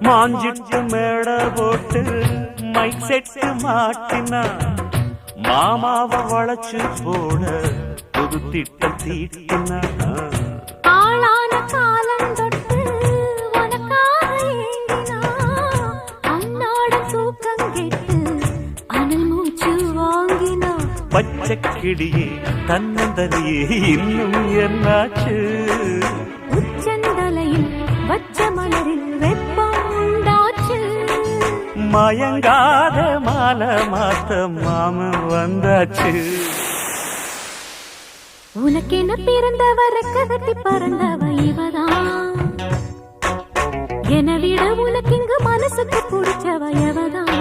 மாஞ்சிட்டு மேட போட்டு mic set மாட்டினா மாமாவை வளைச்சு போட புது திட்டம் தீட்டினா ஆளான காலம் தொட்டு உனக்காக ஏங்கினா அன்னாட தூக்கம் கெட்டு அனல் மூச்சு வாங்கினா பச்சை கிளியே தன்னந்தனியே இன்னும் என்னாச்சு உச்சந்தலையில் வச்ச மலரில் வெப்பம் உண்டாச்சு மயங்காத மாலை மாத்த மாமன் வந்தாச்சு உனக்கென பிறந்தவ ரெக்ககட்டி பறந்தவ இவதான் என விட உனக்கு இங்கு மனசுக்கு பிடிச்சவ எவதான்